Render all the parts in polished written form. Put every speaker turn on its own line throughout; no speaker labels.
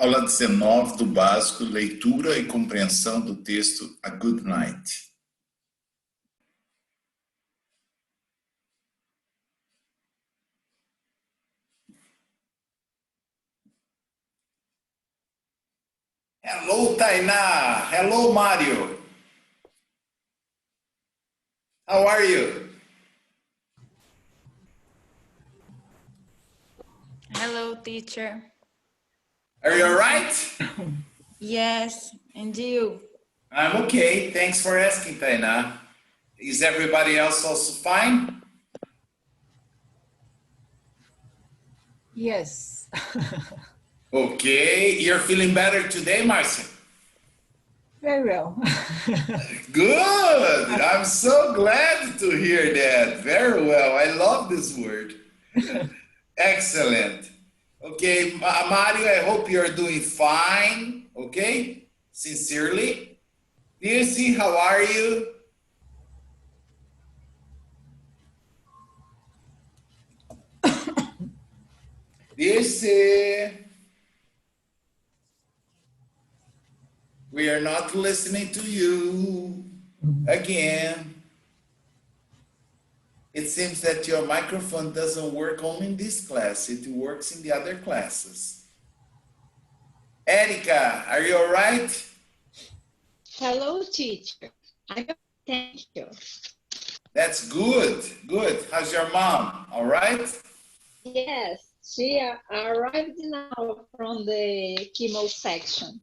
Aula 19 do Básico, leitura e compreensão do texto A Good Night. Hello, Tainá. Hello, Mario. How are you?
Hello, teacher.
Are you all right?
Yes, and you?
I'm okay. Thanks for asking, Tainá. Is everybody else also fine?
Yes.
Okay. You're feeling better today, Marcia?
Very well.
Good. I'm so glad to hear that. Very well. I love this word. Excellent. Okay, Mario, I hope you're doing fine. Okay? Sincerely. Dirce, how are you? Dirce. We are not listening to you again. It seems that your microphone doesn't work only in this class. It works in the other classes. Erika, are you all right?
Hello, teacher. Thank you.
That's good. Good. How's your mom? All right?
Yes, she arrived now from the chemo section.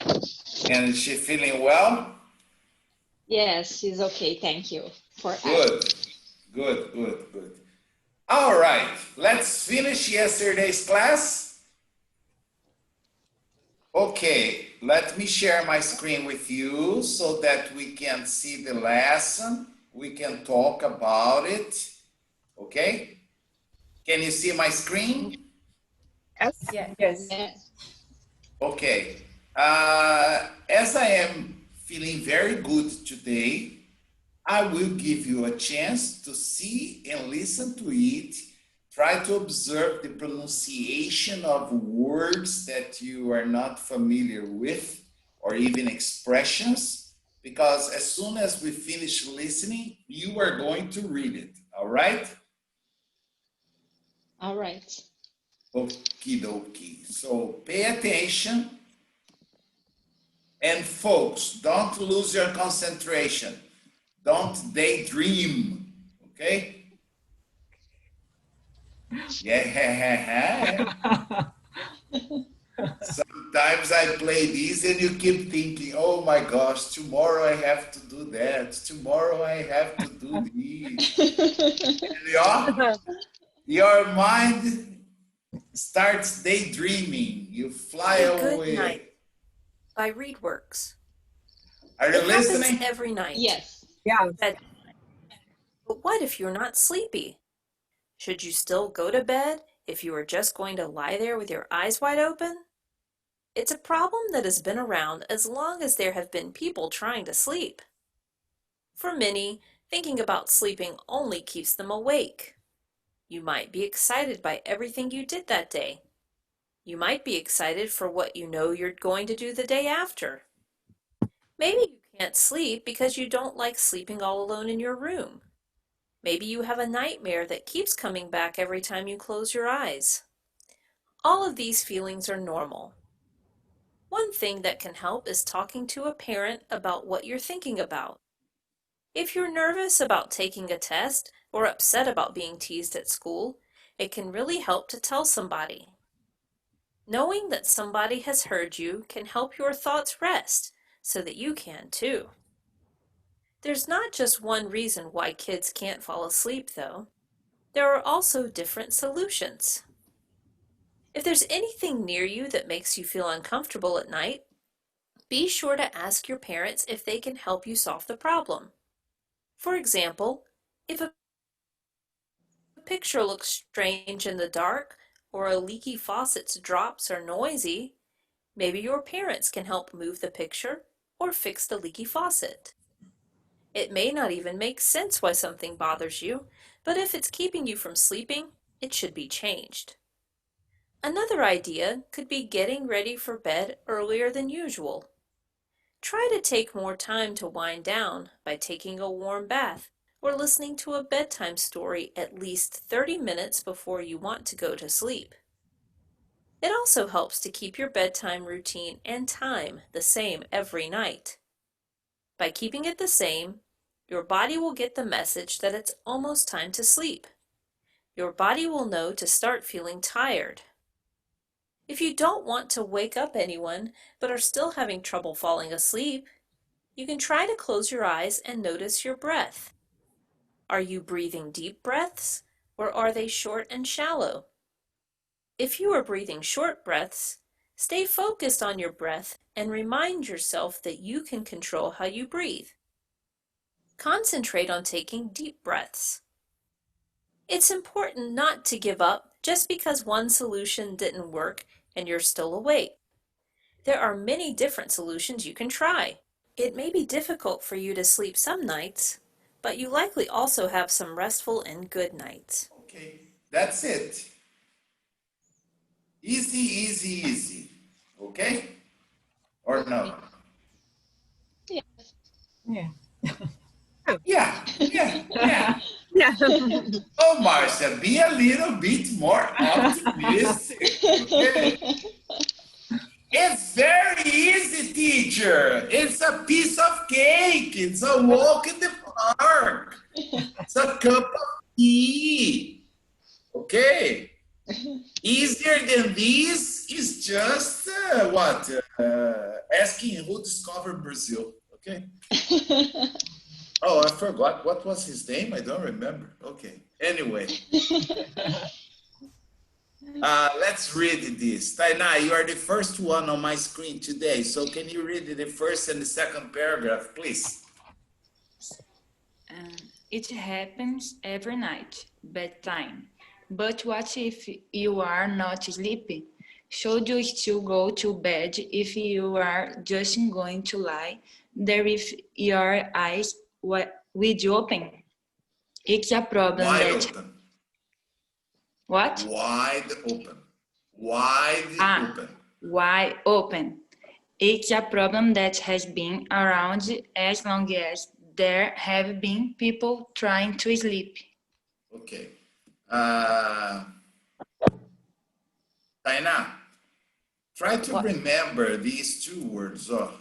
And is she feeling well?
Yes, she's okay. Thank you for asking.
Good. Good, good, good. All right. Let's finish yesterday's class. Okay. Let me share my screen with you so that we can see the lesson. We can talk about it. Okay? Can you see my screen?
Yes. Yes.
Yes.
Okay. As I am feeling very good today, I will give you a chance to see and listen to it. Try to observe the pronunciation of words that you are not familiar with, or even expressions, because as soon as we finish listening, you are going to read it, all right?
All right.
Okie dokie. So pay attention. And folks, don't lose your concentration. Don't daydream, okay? Yeah. Sometimes I play these and you keep thinking, oh my gosh, tomorrow I have to do that. Tomorrow I have to do this. And your mind starts daydreaming. You fly away.
Good Night by Readworks.
Are you
It
listening?
happens every night.
Yes.
Yeah.
But what if you're not sleepy? Should you still go to bed if you are just going to lie there with your eyes wide open? It's a problem that has been around as long as there have been people trying to sleep. For many, thinking about sleeping only keeps them awake. You might be excited by everything you did that day. You might be excited for what you know you're going to do the day after. Maybe you can't sleep because you don't like sleeping all alone in your room. Maybe you have a nightmare that keeps coming back every time you close your eyes. All of these feelings are normal. One thing that can help is talking to a parent about what you're thinking about. If you're nervous about taking a test or upset about being teased at school, it can really help to tell somebody. Knowing that somebody has heard you can help your thoughts rest so that you can too. There's not just one reason why kids can't fall asleep, though. There are also different solutions. If there's anything near you that makes you feel uncomfortable at night, be sure to ask your parents if they can help you solve the problem. For example, if a picture looks strange in the dark or a leaky faucet's drops are noisy, maybe your parents can help move the picture or fix the leaky faucet. It may not even make sense why something bothers you, but if it's keeping you from sleeping, it should be changed. Another idea could be getting ready for bed earlier than usual. Try to take more time to wind down by taking a warm bath or listening to a bedtime story at least 30 minutes before you want to go to sleep. It also helps to keep your bedtime routine and time the same every night. By keeping it the same, your body will get the message that it's almost time to sleep. Your body will know to start feeling tired. If you don't want to wake up anyone but are still having trouble falling asleep, you can try to close your eyes and notice your breath. Are you breathing deep breaths, or are they short and shallow? If you are breathing short breaths, stay focused on your breath and remind yourself that you can control how you breathe. Concentrate on taking deep breaths. It's important not to give up just because one solution didn't work and you're still awake. There are many different solutions you can try. It may be difficult for you to sleep some nights, but you likely also have some restful and good nights.
Okay, that's it. Easy, easy, easy. Okay? Or no?
Yeah.
Yeah, yeah, yeah.
Yeah.
Oh, Marcia, be a little bit more optimistic. Okay? It's very easy, teacher. It's a piece of cake. It's a walk in the park. It's a cup of tea. Okay? Easier than this is just asking who discovered Brazil. Okay? Oh, I forgot. What was his name? I don't remember. Okay. Anyway. Let's read this. Tainá, you are the first one on my screen today. So can you read the first and the second paragraph, please?
It happens every night, bedtime. But what if you are not sleepy? Should you still go to bed if you are just going to lie there with your eyes wide open? It's a problem
Wide
that...
open.
What?
Wide open. Wide open.
Wide open. It's a problem that has been around as long as there have been people trying to sleep.
Okay. Tainá, try to
What?
remember these two words. Oh,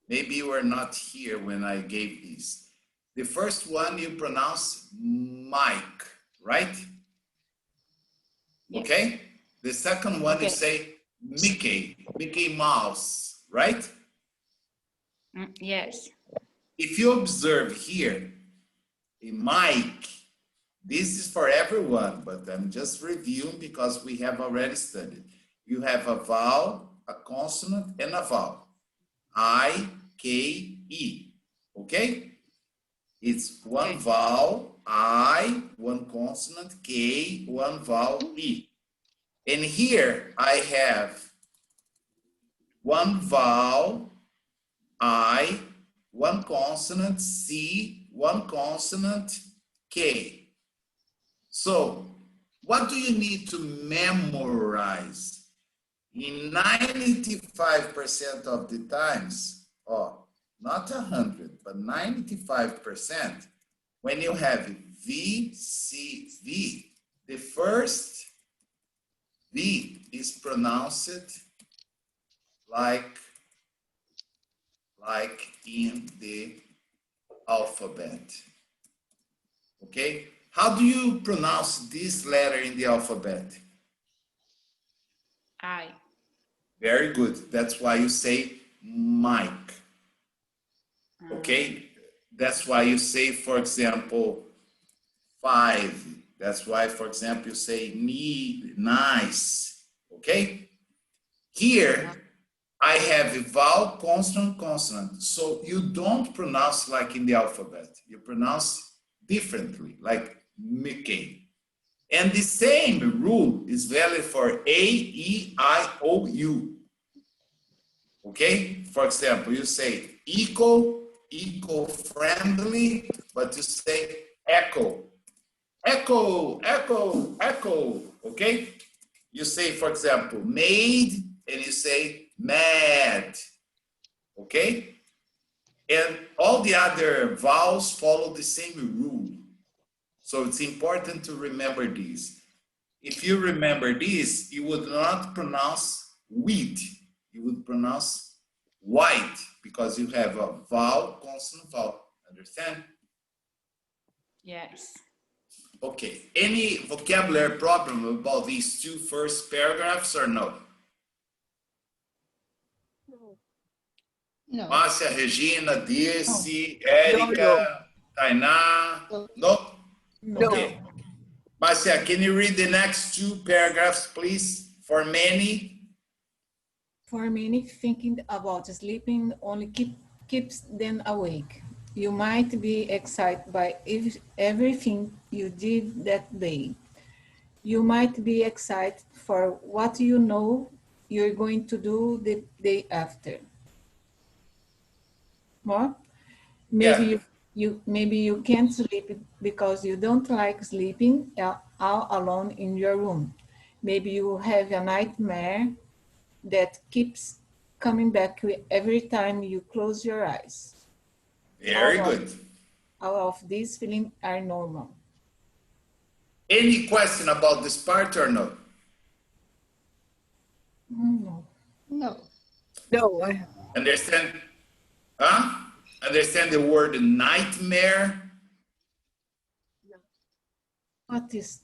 maybe you were not here when I gave these. The first one you pronounce Mike, right?
Yes.
Okay? The second one you say Mickey Mouse, right?
Yes.
If you observe here, in Mike, this is for everyone, but I'm just reviewing because we have already studied. You have a vowel, a consonant, and a vowel. I, K, E. Okay? It's one vowel, I, one consonant, K, one vowel, E. And here I have one vowel, I, one consonant, C, one consonant, K. So, what do you need to memorize? In 95% of the times, not 100, but 95%, when you have V, C, V, the first V is pronounced like in the alphabet. Okay? How do you pronounce this letter in the alphabet?
I.
Very good. That's why you say Mike. Okay? That's why you say, for example, 5. That's why, for example, you say need, nice. Okay? Here, I have a vowel, consonant, consonant. So you don't pronounce like in the alphabet. You pronounce differently, like Mickey. And the same rule is valid for A, E, I, O, U. Okay? For example, you say eco-friendly, but you say echo. Echo, echo, echo. Okay? You say, for example, made, and you say mad, okay? And all the other vowels follow the same rule. So it's important to remember this. If you remember this, you would not pronounce wheat, you would pronounce white, because you have a vowel, consonant, vowel. Understand?
Yes.
Okay. Any vocabulary problem about these two first paragraphs or no?
No.
Márcia, Regina, Dirce, Érica, Tainá? No?
No.
Okay. Márcia, can you read the next two paragraphs, please? For many.
For many, thinking about sleeping only keeps them awake. You might be excited by everything you did that day. You might be excited for what you know you're going to do the day after. More? Maybe
Yeah.
maybe you can't sleep because you don't like sleeping all alone in your room. Maybe you have a nightmare that keeps coming back every time you close your eyes.
Very good.
All of these feelings are normal.
Any question about this part or no?
No.
No.
No,
Understand? Huh? Understand the word nightmare?
What is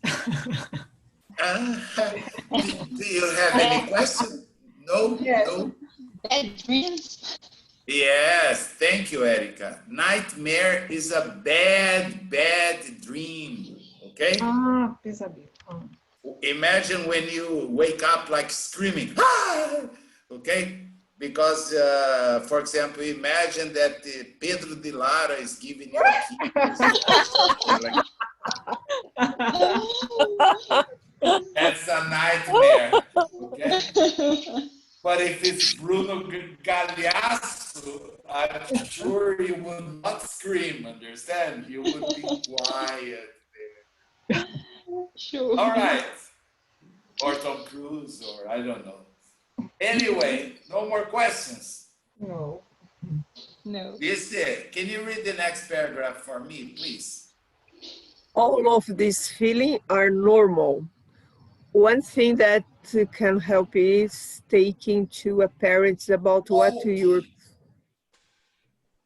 Do you have any question? No?
Yes.
No?
Bad dreams?
Yes, thank you, Erica. Nightmare is a bad, bad dream, okay?
pesadelo.
Imagine when you wake up like screaming, ah! Okay? Because, for example, imagine that Pedro de Lara is giving you a kiss. Like, that's a nightmare, okay? But if it's Bruno Galhaço, I'm sure you would not scream, understand? You would be quiet there.
Sure.
All right. Or Tom Cruise, or I don't know. Anyway, no more questions.
No.
No.
Listen, can you read the next paragraph for me, please?
all of these feelings are normal. One thing that can help is taking to a parent about what you're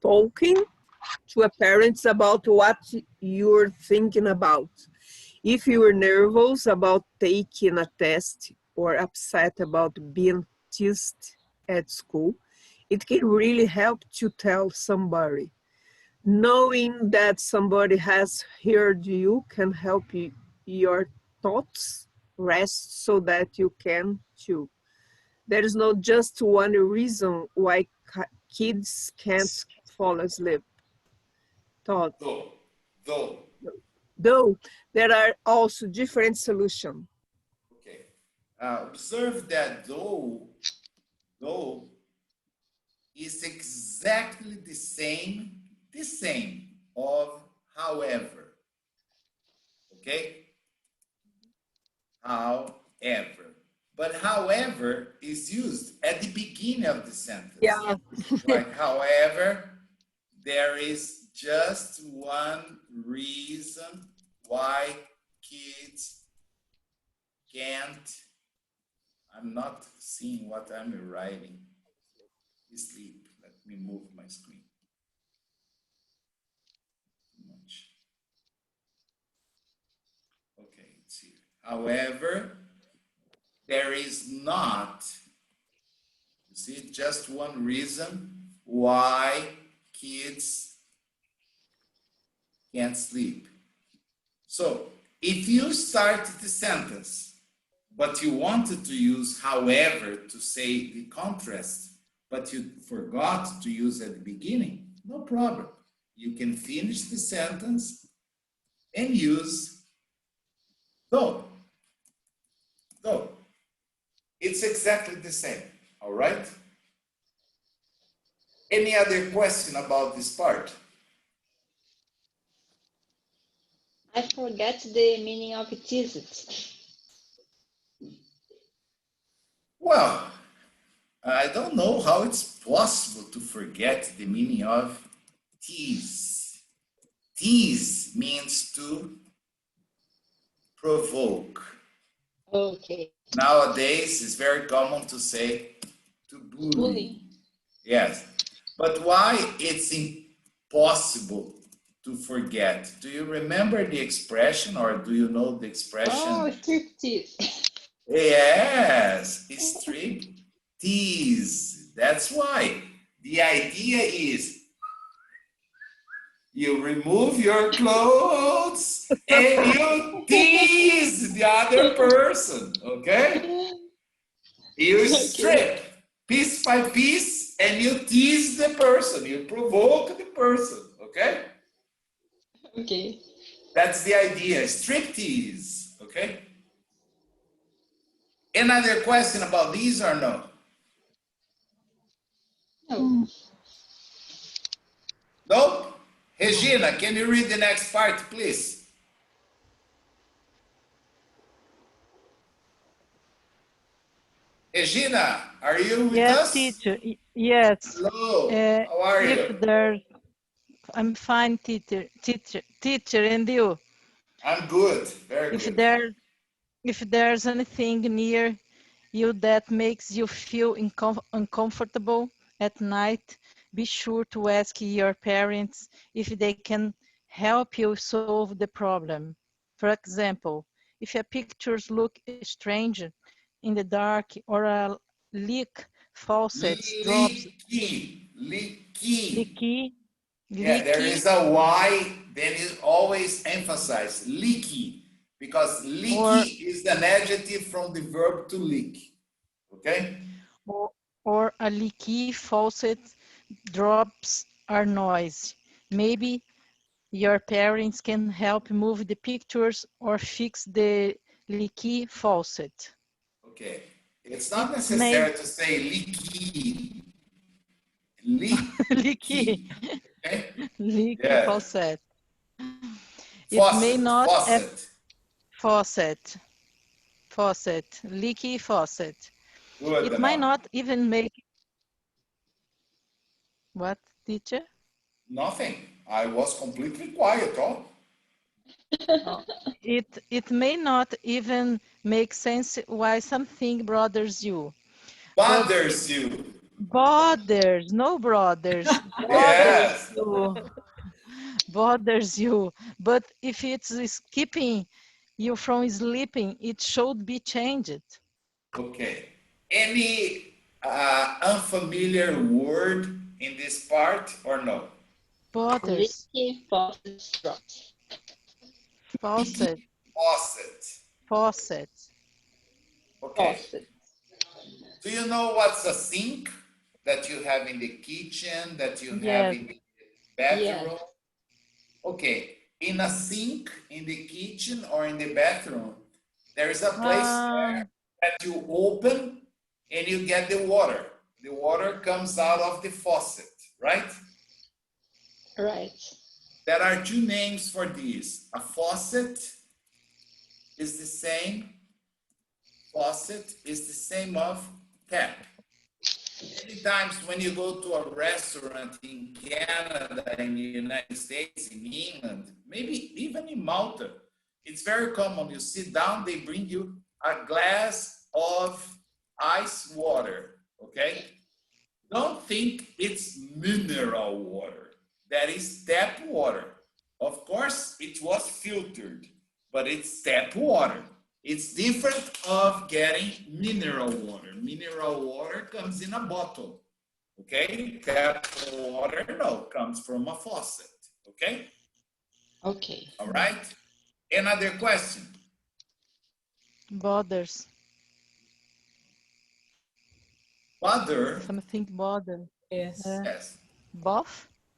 talking to a parent about what you're thinking about. If you are nervous about taking a test or upset about being teased at school, it can really help to tell somebody. Knowing that somebody has heard you can help your thoughts rest so that you can too. There is not just one reason why kids can't fall asleep. Though there are also different solutions.
Okay. Observe that though is exactly the same of however. Okay? However. But however is used at the beginning of the sentence.
Yeah.
Like, however, there is just one reason why kids can't, I'm not seeing what I'm writing, sleep. Let me move my screen. Too much. Okay, it's here. However, there is not, you see, just one reason why kids can't sleep. So if you start the sentence, but you wanted to use however to say the contrast, but you forgot to use at the beginning, no problem. You can finish the sentence and use though. Though. It's exactly the same, all right? Any other question about this part?
I forget the meaning of teased.
Well, I don't know how it's possible to forget the meaning of tease. Tease means to provoke.
Okay.
Nowadays, it's very common to say to bully.
Bully.
Yes. But why it's impossible to forget? Do you remember the expression or do you know the expression?
Oh, striptease.
Yes, strip tease. That's why. The idea is you remove your clothes and you tease the other person, okay? You strip piece by piece and you tease the person, you provoke the person, okay?
Okay.
That's the idea, strip tease, okay? Another question about these or no?
No.
No? Regina, can you read the next part, please? Regina, are you with
Yes,
us?
teacher. Yes.
Hello, how are
If
you?
there's, I'm fine, teacher, and you?
I'm good, very
If
good.
there, if there's anything near you that makes you feel uncomfortable at night, be sure to ask your parents if they can help you solve the problem. For example, if your pictures look strange in the dark or a leak faucet drops
Leaky. Yeah, there
leaky,
is a Y, then you always emphasize leaky, because
or
leaky is an adjective from the verb to leak, okay?
or, or a leaky faucet drops are noise. Maybe your parents can help move the pictures or fix the leaky faucet.
Okay, it's
It
not
may
necessary to say leaky,
leaky
leaky, okay?
leaky
Yeah,
faucet. It may
faucet,
not have
faucet.
faucet, leaky faucet.
Good
It might
enough.
not even make what, teacher?
Nothing. I was completely quiet, oh.
Oh, it may not even make sense why something bothers you, but
Bothers you.
bothers, no brothers, bothers
Yes.
you, bothers you. But if it's keeping you from sleeping, it should be changed.
Okay. Any unfamiliar word in this part or no?
Bothers,
Leaky faucet drops.
faucet,
Faucet.
faucet.
Okay.
Faucet.
Do you know what's a sink that you have in the kitchen, that you have
Yes,
in the
Yes.
bathroom? Okay. In a sink in the kitchen or in the bathroom, there is a place there that you open and you get the water. The water comes out of the faucet, right?
Right.
There are two names for this. A faucet is the same. Faucet is the same of tap. Many times when you go to a restaurant in Canada, in the United States, in England, maybe even in Malta, it's very common. You sit down, they bring you a glass of ice water, okay? Don't think it's mineral water. That is tap water. Of course, it was filtered, but it's tap water. It's different of getting mineral water. Mineral water comes in a bottle, okay? Tap water, no, comes from a faucet, okay?
Okay.
All right? Another question?
bothers,
Bother,
something bother.
Yes.
yes.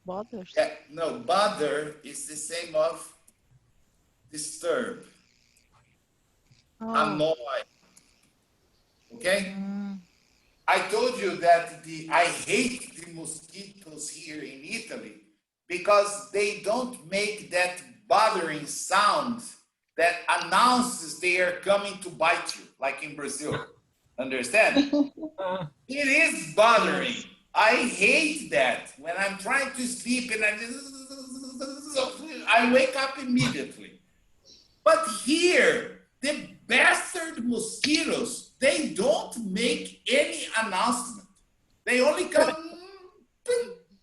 Bothers.
Yeah, no, bother is the same of disturb,
Oh,
annoy, okay? I told you that I hate the mosquitoes here in Italy because they don't make that bothering sound that announces they are coming to bite you, like in Brazil. Understand? It is bothering. I hate that when I'm trying to sleep and I wake up immediately. But here, the bastard mosquitoes, they don't make any announcement. They only come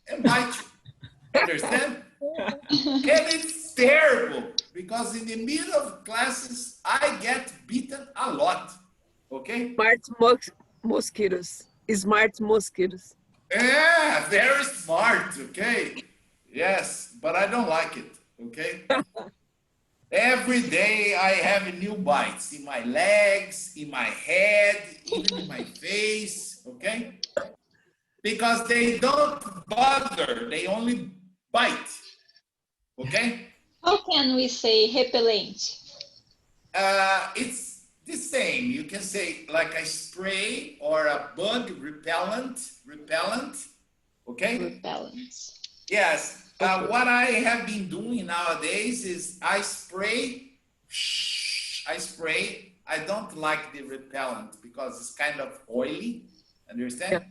and bite you. Understand? And it's terrible because in the middle of classes, I get beaten a lot. Okay?
Mosquitoes. Smart mosquitoes.
Yeah, very smart. Okay. Yes, but I don't like it. Okay. Every day I have new bites in my legs, in my head, even in my face. Okay. Because they don't bother, they only bite. Okay?
How can we say repellent?
It's the same. You can say like a spray or a bug repellent. Okay?
Repellent.
Yes. What I have been doing nowadays is I spray. I don't like the repellent because it's kind of oily. Understand? Yeah.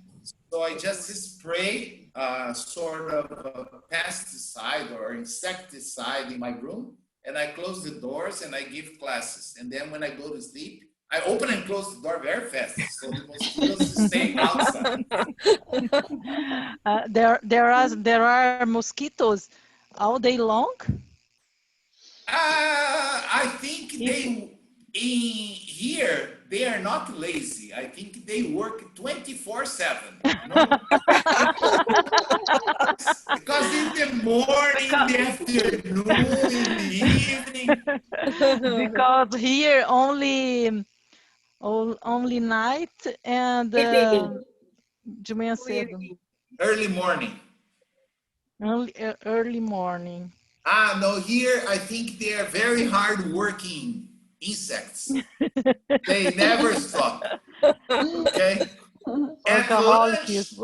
So I just spray sort of a pesticide or insecticide in my room, and I close the doors and I give classes. And then when I go to sleep, I open and close the door very fast so the mosquitoes stay outside.
There are mosquitoes all day long?
I think here they are not lazy. I think they work 24/7. You know? Because in the morning, in the afternoon, in the evening.
Because here only night and de manhã cedo.
Early morning.
Early morning.
No, here I think they are very hard-working insects. They never stop. Okay?
Workaholic mosquitoes.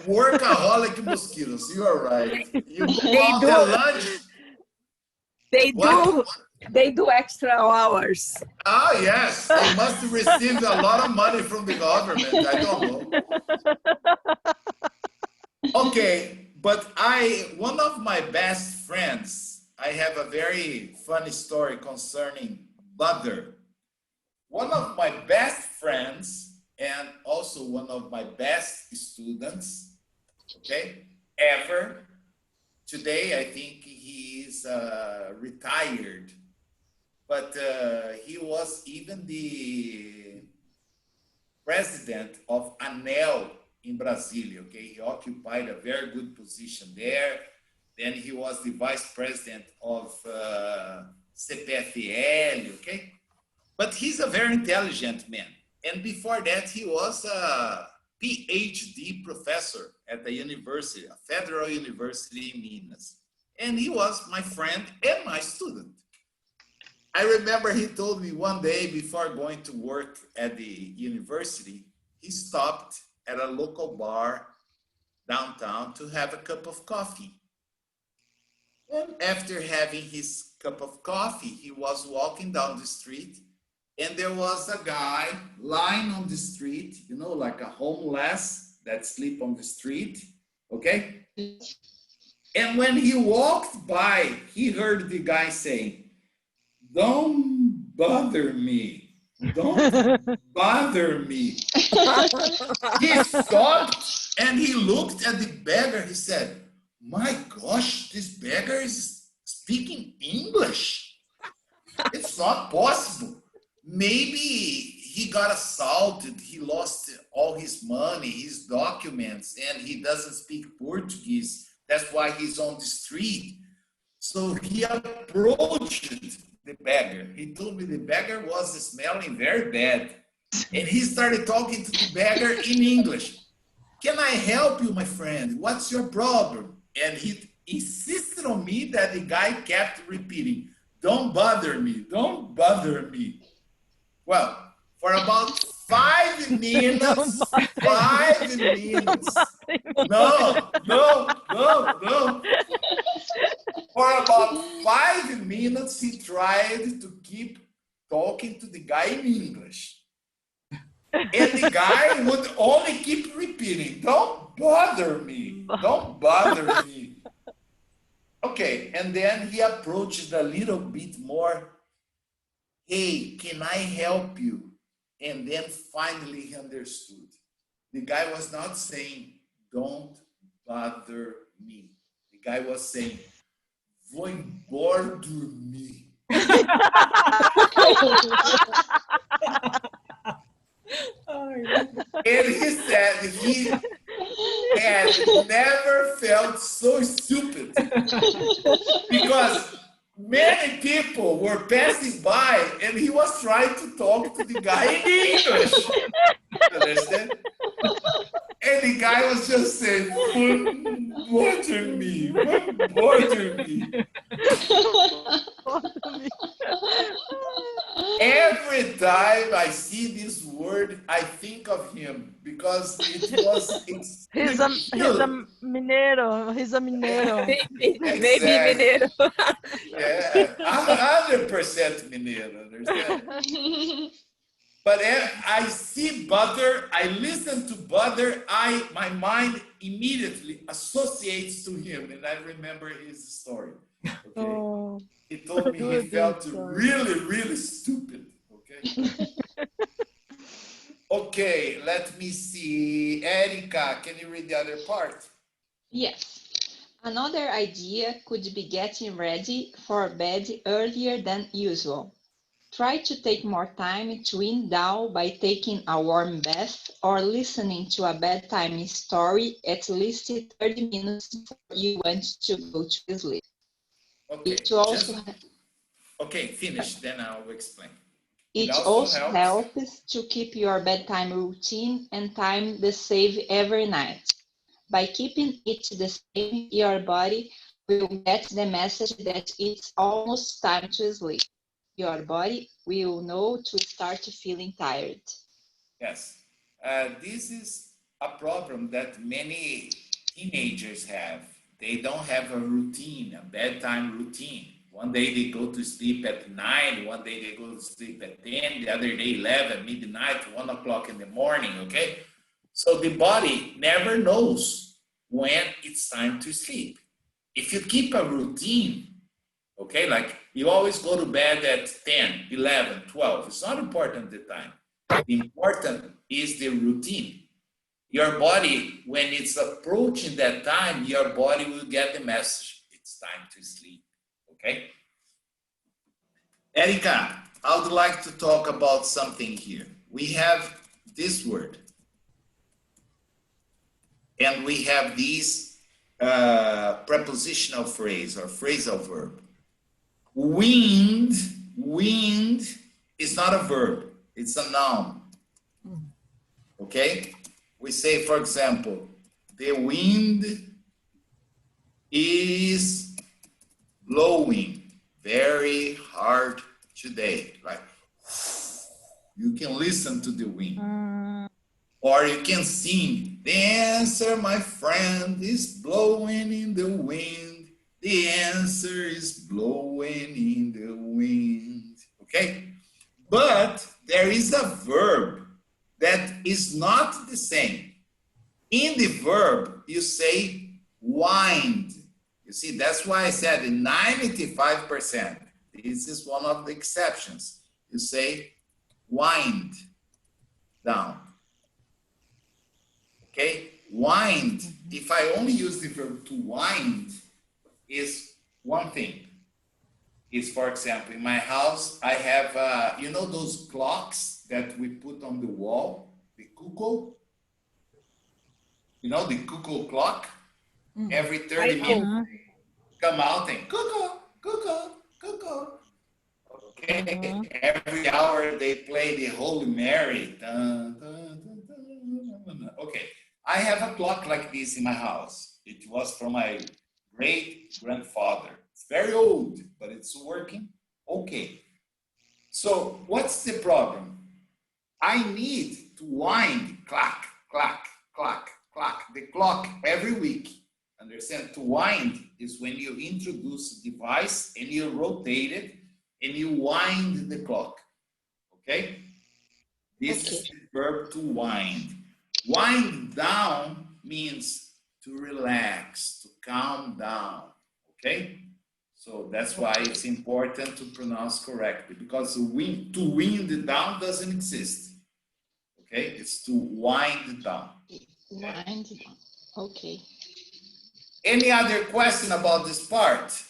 Workaholic mosquitoes. You are right. You go out at lunch.
They do extra hours.
Oh, yes. They must receive a lot of money from the government. I don't know. Okay, but one of my best friends, I have a very funny story concerning butter. One of my best friends and also one of my best students, okay, ever. Today, I think he is retired, but he was even the president of ANEL in Brasilia, okay? He occupied a very good position there. Then he was the vice president of CPFL, okay? But he's a very intelligent man. And before that, he was a PhD professor at the university, a federal university in Minas. And he was my friend and my student. I remember he told me one day before going to work at the university, he stopped at a local bar downtown to have a cup of coffee. And after having his cup of coffee, he was walking down the street and there was a guy lying on the street, you know, like a homeless that sleep on the street, okay? And when he walked by, he heard the guy saying, "Don't bother me. Don't bother me." He stopped and he looked at the beggar. He said, "My gosh, this beggar is speaking English. It's not possible. Maybe he got assaulted. He lost all his money, his documents, and he doesn't speak Portuguese. That's why he's on the street." So he approached the beggar. He told me the beggar was smelling very bad. And he started talking to the beggar in English. "Can I help you, my friend? What's your problem?" And he insisted on me that the guy kept repeating, "Don't bother me, don't bother me." Well, for about 5 minutes, no. For about 5 minutes, he tried to keep talking to the guy in English. And the guy would only keep repeating, don't bother me, don't bother me. Okay, and then he approached a little bit more. Hey, can I help you? And then finally he understood. The guy was not saying, don't bother me. The guy was saying, vou embora dormir. And he said he had never felt so stupid because many people were passing by and he was trying to talk to the guy in English. Understand? And the guy was just saying, bother me, bother me. Every time I see this word, I think of him because it was.
He's a mineiro. He's a mineiro.
Maybe
Exactly.
mineiro.
Yeah, 100% mineiro, understand? But I see butter, I listen to butter, my mind immediately associates to him, and I remember his story. Okay,
Oh,
he told me he
good
felt
story.
really, really stupid. Okay. Okay, let me see. Erica, can you read the other part?
Yes. Another idea could be getting ready for bed earlier than usual. Try to take more time to wind down by taking a warm bath or listening to a bedtime story at least 30 minutes before you want to go to sleep.
Okay,
It also,
okay, finish, then I'll explain.
it also helps to keep your bedtime routine and time the same every night. By keeping it the same, your body will get the message that it's almost time to sleep. Your body will know to start feeling tired.
Yes, this is a problem that many teenagers have. They don't have a routine, a bedtime routine. One day they go to sleep at 9, one day they go to sleep at 10, the other day 11, midnight, 1 o'clock in the morning, okay? So the body never knows when it's time to sleep. If you keep a routine, okay, like you always go to bed at 10, 11, 12, it's not important the time. The important is the routine. Your body, when it's approaching that time, your body will get the message. It's time to sleep, okay? Erica, I would like to talk about something here. We have this word. And we have these prepositional phrase or phrasal verb. Wind is not a verb, it's a noun. Okay? We say, for example, the wind is blowing very hard today. Like, you can listen to the wind. Or you can sing, the answer, my friend, is blowing in the wind. The answer is blowing in the wind. Okay? But there is a verb that is not the same. In the verb, you say wind. You see, that's why I said 95%. This is one of the exceptions. You say wind down. Okay? Wind, if I only use the verb to wind, is one thing. Is, for example, in my house, I have, you know those clocks that we put on the wall? The cuckoo? You know, the cuckoo clock? Every 30 minutes, come out and cuckoo, cuckoo, cuckoo. Okay? Every hour they play the Holy Mary. Dun, dun, dun, dun, dun, dun. Okay. I have a clock like this in my house. It was from my great-grandfather. It's very old, but it's working okay. So what's the problem? I need to wind, clack, clack, clack, clack, the clock every week. Understand? To wind is when you introduce a device and you rotate it and you wind the clock. Okay? This is verb to wind. Wind down means to relax, to calm down, okay? So that's why it's important to pronounce correctly, because to wind down doesn't exist, okay? It's to wind down.
Wind down. Okay.
Any other question about this part?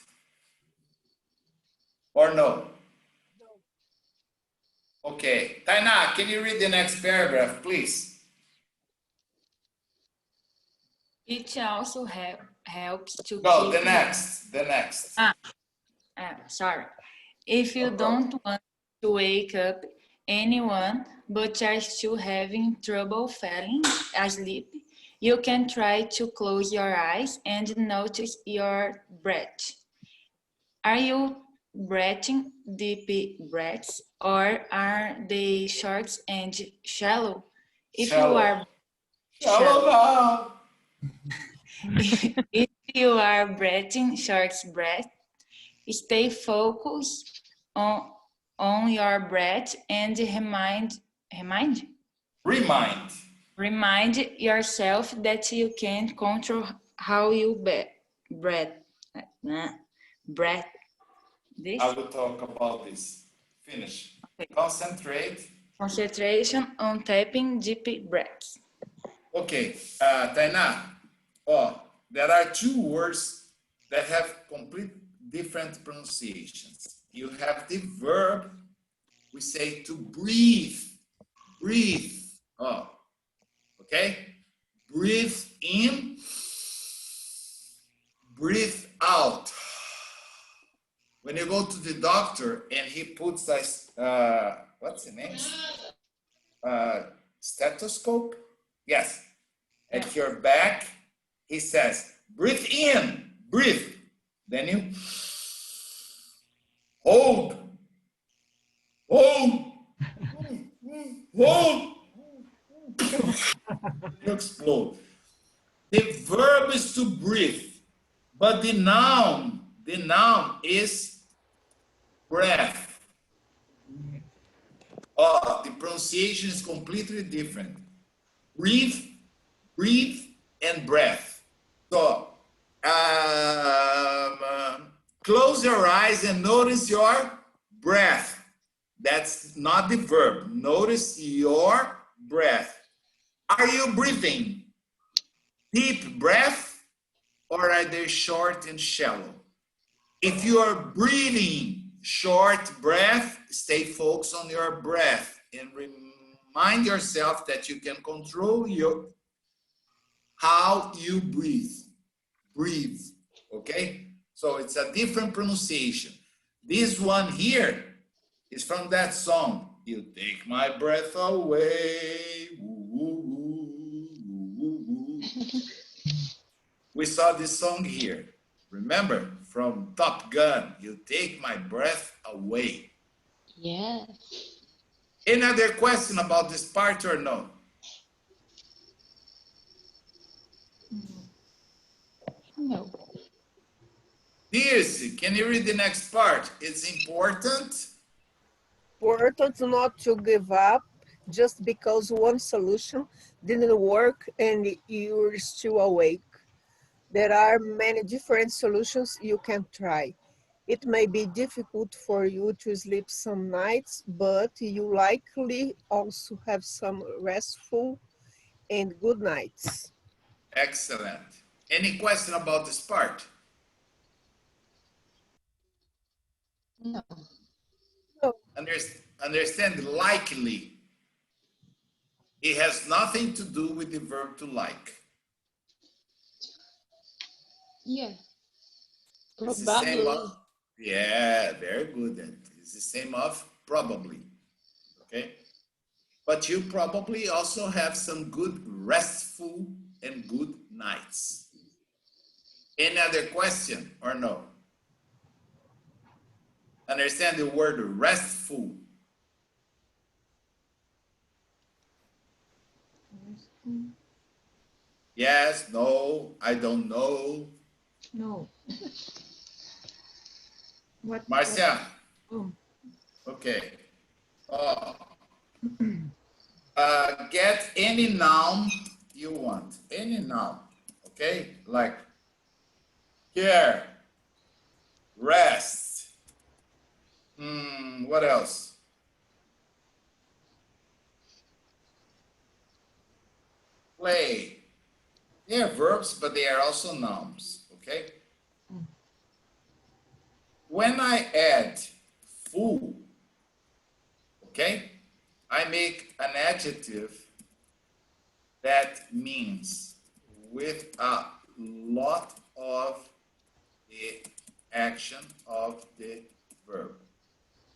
Or no? Okay, Taina, can you read the next paragraph, please?
It also helps to
No,
keep
the next.
sorry. If you
No
don't want to wake up anyone but are still having trouble falling asleep, you can try to close your eyes and notice your breath. Are you breathing deep breaths, or are they short and shallow? If
Shallow.
you are
Shallow now.
if you are breathing short breath, stay focused on your breath and remind yourself that you can control how you breathe. Breath. This?
I will talk about this. Finish.
Okay.
Concentrate.
Concentration on tapping deep breaths.
Okay, Taina, there are two words that have complete different pronunciations. You have the verb, we say to breathe, breathe. Okay? Breathe in, breathe out. When you go to the doctor and he puts a, what's the name? Stethoscope? Yes. At your back, he says, breathe in, breathe. Then you hold, hold, hold. You explode. The verb is to breathe, but the noun is breath. The pronunciation is completely different. Breathe, breathe, and breath. So, close your eyes and notice your breath. That's not the verb. Notice your breath. Are you breathing deep breath, or are they short and shallow? If you are breathing short breath, stay focused on your breath and remind yourself that you can control how you breathe. Breathe, okay? So it's a different pronunciation. This one here is from that song. You take my breath away. We saw this song here. Remember, from Top Gun, you take my breath away.
Yes.
Any other question about this part or no?
No.
Dirce, can you read the next part? It's important.
Important not to give up just because one solution didn't work and you're still awake. There are many different solutions you can try. It may be difficult for you to sleep some nights, but you likely also have some restful and good nights.
Excellent. Any question about this part?
No.
No.
Understand likely. It has nothing to do with the verb to like.
Yeah.
It's the
Probably.
same of, yeah, very good. It's the same of probably, okay? But you probably also have some good restful and good nights. Any other question or no? Understand the word restful? Yes, no, I don't know.
No. What?
Marcia?
Oh.
Okay. get any noun you want, any noun, okay? Like care, rest. What else? Play. They are verbs, but they are also nouns, okay? When I add full, okay, I make an adjective that means with a lot of the action of the verb.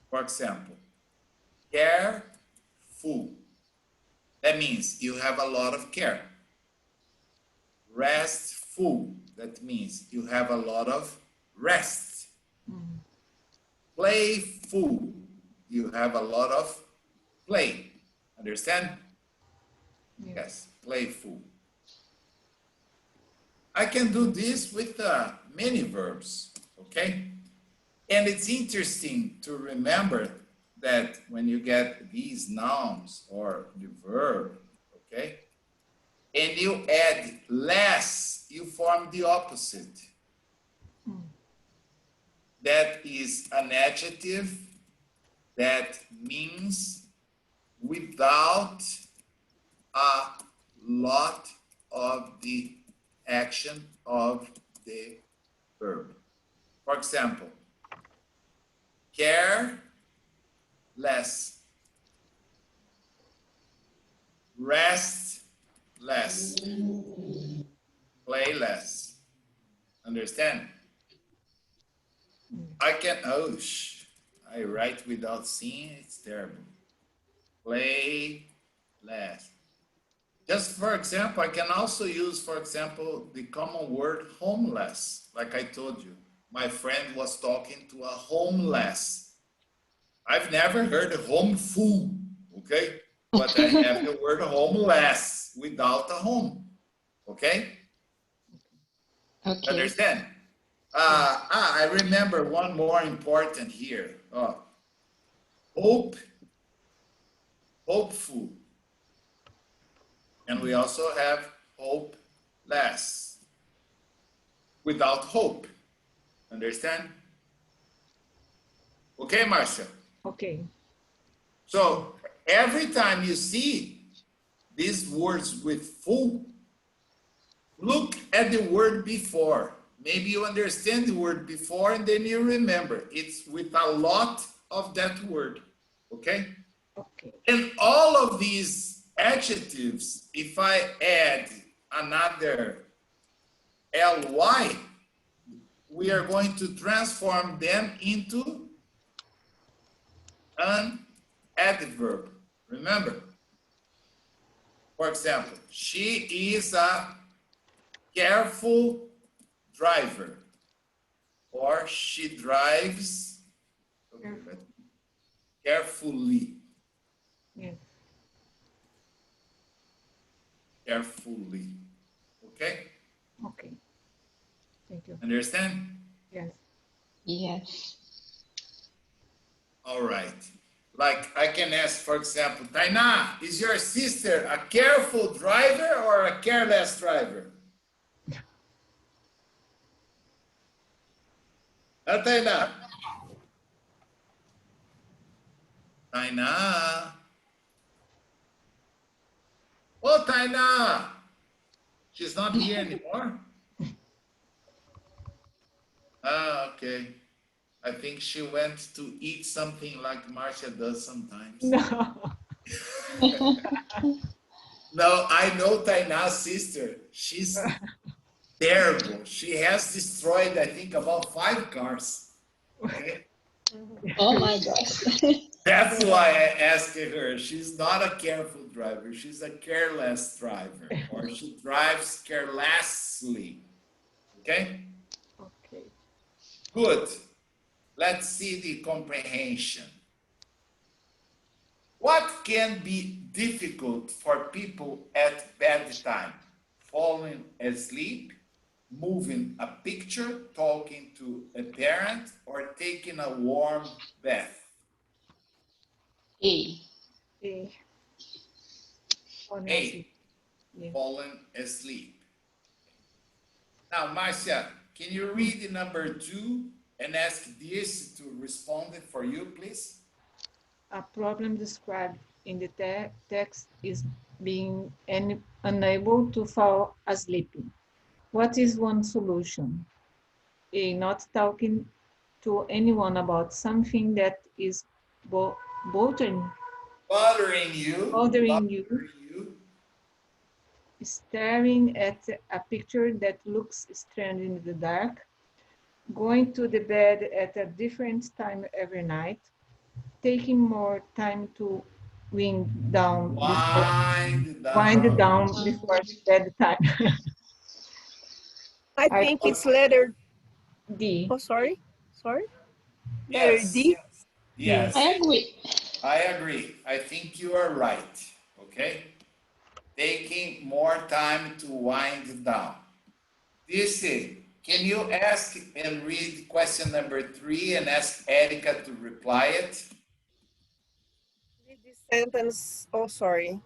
For example, careful. That means you have a lot of care. Restful. That means you have a lot of rest. Playful. You have a lot of play. Understand? Yes, playful. I can do this with many verbs, okay? And it's interesting to remember that when you get these nouns or the verb, okay, and you add less, you form the opposite. That is an adjective that means without a lot of the action of the verb. For example, care less, rest less, play less. Understand? I can, I write without seeing, it's terrible. Play less. Just for example, I can also use, for example, the common word homeless. Like I told you, my friend was talking to a homeless. I've never heard a homeful, okay? But I have the word homeless without a home, okay?
Okay.
Understand? I remember one more important here. Hope, hopeful. And we also have hopeless, without hope. Understand? Okay, Marcia?
Okay.
So every time you see these words with full, look at the word before. Maybe you understand the word before and then you remember. It's with a lot of that word, okay?
Okay.
And all of these adjectives, if I add another ly, we are going to transform them into an adverb. Remember? For example, she is a careful driver, or she drives carefully.
Yes.
Carefully. Okay?
Okay. Thank you.
Understand?
Yes.
Yes.
All right. Like I can ask, for example, Taina, is your sister a careful driver or a careless driver? Taina. Taina. Oh, Taina. She's not here anymore? Okay. I think she went to eat something like Marcia does sometimes.
No.
No, I know Taina's sister. She's terrible. She has destroyed, I think, about 5 cars. Okay?
Oh my gosh.
That's why I asked her. She's not a careful driver. She's a careless driver, or she drives carelessly. Okay?
Okay.
Good. Let's see the comprehension. What can be difficult for people at bedtime? Falling asleep, moving a picture, talking to a parent, or taking a warm bath?
A.
A. Falling
A,
asleep. Yeah.
fallen asleep. Now, Marcia, can you read the number 2 and ask this to respond for you, please?
A problem described in the text is being unable to fall asleep. What is one solution? A, not talking to anyone about something that is bothering,
Bothering you.
bothering you,
Bothering you.
staring at a picture that looks strange in the dark, going to the bed at a different time every night, taking more time to wind down before
Wind
wind
down.
down before bedtime.
I
I
think
think
it's letter,
D.
oh, sorry. Letter
Yes.
D.
D.
Yes.
I agree.
I agree. I think you are right. Okay. Taking more time to wind down. DC, can you ask and read question number 3 and ask Erica to reply it?
Read this sentence, oh, sorry.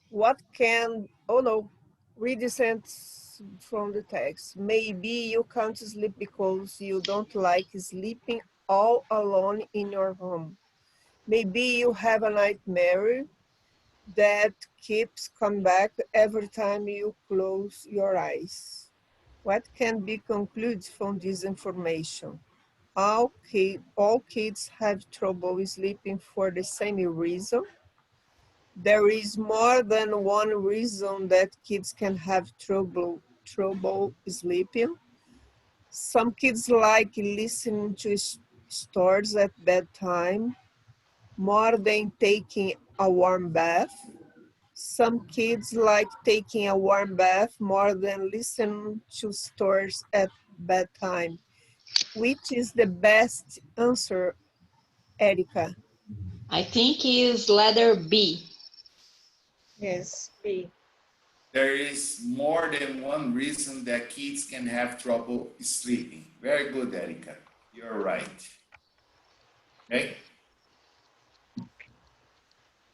What can, oh no, read the sentence from the text. Maybe you can't sleep because you don't like sleeping all alone in your home. Maybe you have a nightmare that keeps coming back every time you close your eyes. What can be concluded from this information? All kids have trouble sleeping for the same reason. There is more than one reason that kids can have trouble sleeping. Some kids like listening to stories at bedtime more than taking a warm bath. Some kids like taking a warm bath more than listening to stories at bedtime. Which is the best answer, Erica?
I think is letter B.
Yes, B.
There is more than one reason that kids can have trouble sleeping. Very good, Erica. You're right. Okay.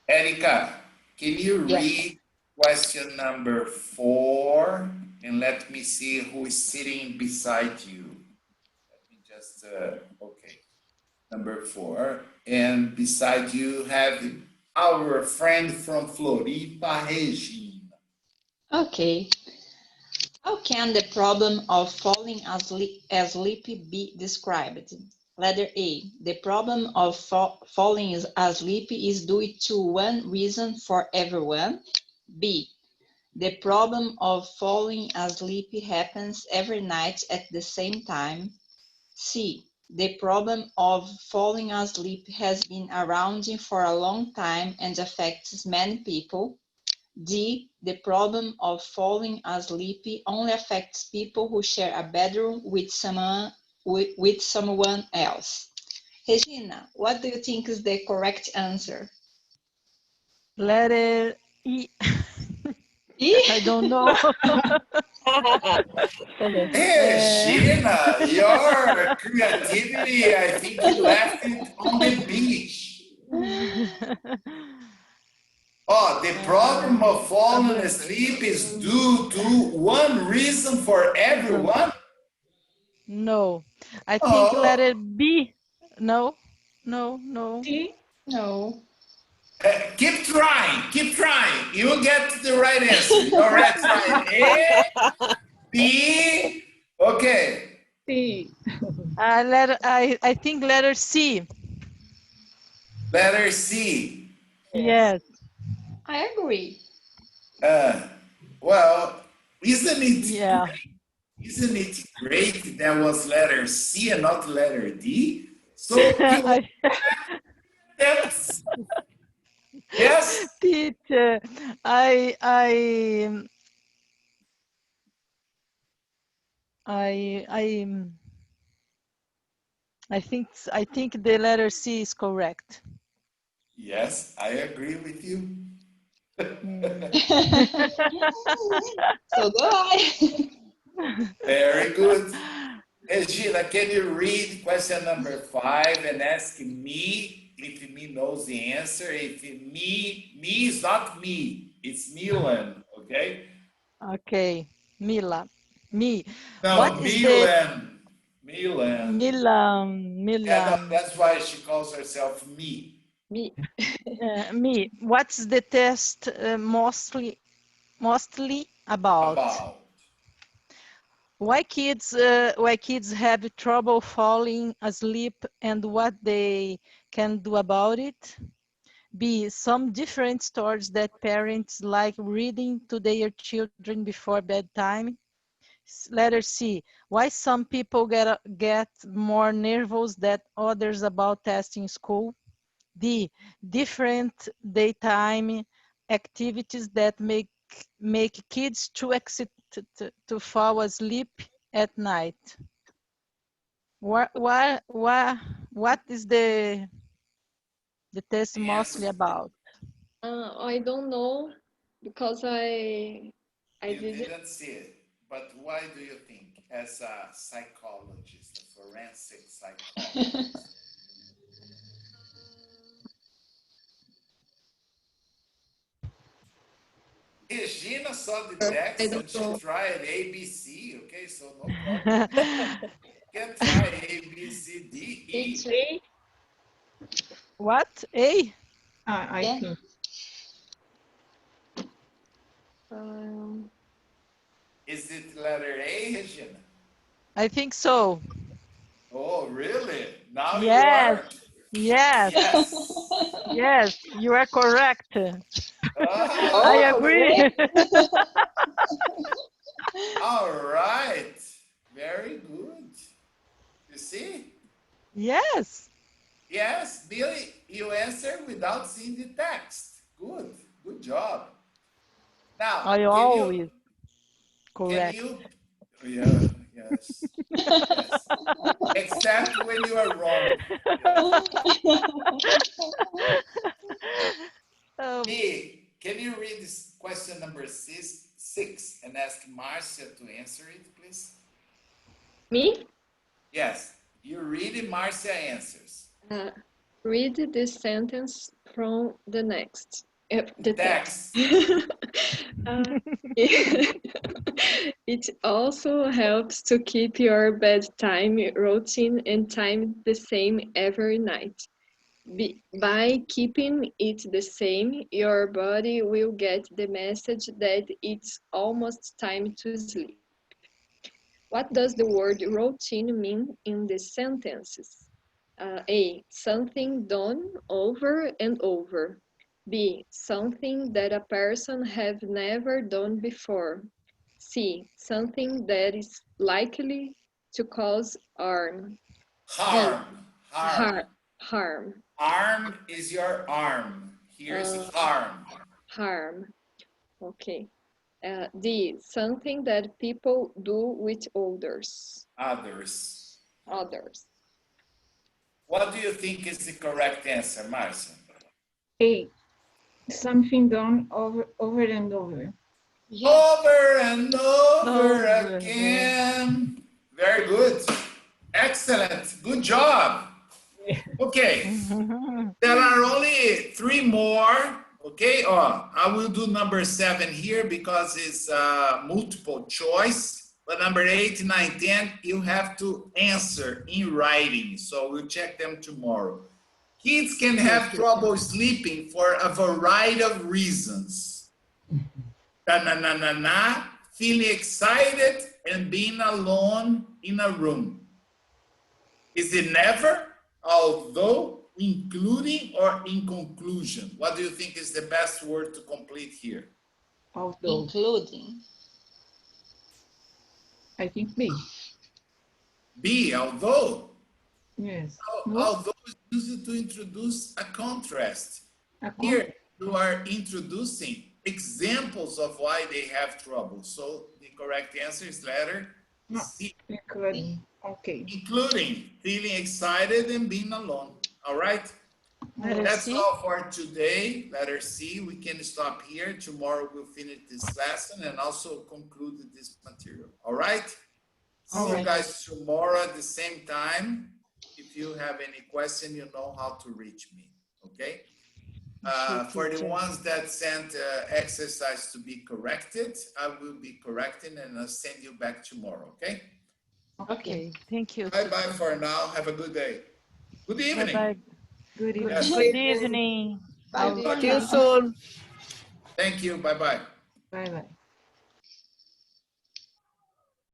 Erica, can you
Yes.
read question number 4 and let me see who is sitting beside you? Let me just, okay. Number 4. And beside you have our friend from Floripa, Regina.
Okay. How can the problem of falling asleep be described? Letter A. The problem of falling asleep is due to one reason for everyone. B. The problem of falling asleep happens every night at the same time. C. The problem of falling asleep has been around for a long time and affects many people. D. The problem of falling asleep only affects people who share a bedroom with someone else. Regina, what do you think is the correct answer?
Letter E.
E?
I don't know.
Regina, your creativity, I think you left it on the beach. Oh, the problem of falling asleep is due to one reason for everyone?
No, I think
Oh,
letter B. No.
D.
No.
keep trying. You will get the right answer. You already tried A, B, okay.
C.
I think letter C.
Letter C.
Yes.
I agree.
Well, isn't it
Yeah.
great? Isn't it great that was letter C and not letter D? So you yes. Yes.
Teacher, I think the letter C is correct.
Yes, I agree with you.
So do I.
Very good. Regina, can you read question number 5 and ask me if me knows the answer. If me is not me, it's Milan, okay?
Okay, Mila. Me.
No,
What is the
Milan. Milan.
Milan?
Yeah, no,
Milan.
that's why she calls herself me.
Me.
Me. What's the test mostly about?
About.
Why kids have trouble falling asleep and what they can do about it? B. Some different stories that parents like reading to their children before bedtime. Letter C. Why some people get more nervous than others about testing in school. D. Different daytime activities that make kids too excited to fall asleep at night. What is the test mostly
Yes.
about?
I don't know because I
You
didn't.
didn't see it, but why do you think, as a psychologist, a forensic psychologist? Regina saw the text
I
and
don't
she
know.
tried ABC, okay, so no problem. You can try A, B, C, D, E.
Teacher.
What? A?
I
Yeah.
think
Is it letter A, Regina?
I think so.
Oh, really? Now you
Yes.
are?
Yes.
Yes.
Yes. You are correct.
Ah,
I
Oh,
agree.
great.
all right. Very good. You see?
Yes.
Yes, Billy, you answered without seeing the text. Good. Good job. Now,
I always correct.
yeah, yes, yes. Except when you are wrong. Yes. B, can you read this question number six and ask Marcia to answer it, please?
Me?
Yes, you read it, Marcia answers.
Read this sentence from the next. The text. It also helps to keep your bedtime routine and time the same every night. By keeping it the same, your body will get the message that it's almost time to sleep. What does the word routine mean in the sentences? A. Something done over and over. B. Something that a person have never done before. C. Something that is likely to cause harm. D.
Harm.
Harm.
Arm is your arm. Here's harm.
Harm. Okay. D. Something that people do with others.
Others.
Others.
What do you think is the correct answer, Marcia?
A. Something done over and over.
Yeah.
Over and over
Over.
again. Very good. Excellent. Good job. Okay. There are only 3 more. Okay. I will do number 7 here because it's multiple choice. But number 8, 9, 10, you have to answer in writing. So we'll check them tomorrow. Kids can have trouble sleeping for a variety of reasons. Feeling excited and being alone in a room. Is it never, although, including, or in conclusion? What do you think is the best word to complete here?
Although,
Including.
I think B.
B, although.
Yes.
Although is used to introduce a contrast.
A
Here, you are introducing examples of why they have trouble. So the correct answer is letter C.
Including. Okay.
Including feeling excited and being alone. All right?
Letter
That's
C.
all for today. Letter C. We can stop here. Tomorrow we'll finish this lesson and also conclude this material. All right? See you guys tomorrow at the same time. If you have any question, you know how to reach me, okay?
Sure,
For the
teacher.
ones that sent exercise to be corrected, I will be correcting and I'll send you back tomorrow, okay?
Okay, thank you,
Bye-bye
teacher.
for now. Have a good day. Good evening.
Bye-bye.
Good evening.
Yes.
Good evening.
Bye
Talk
for
to you
now.
soon.
Thank you. Bye-bye.
Bye bye.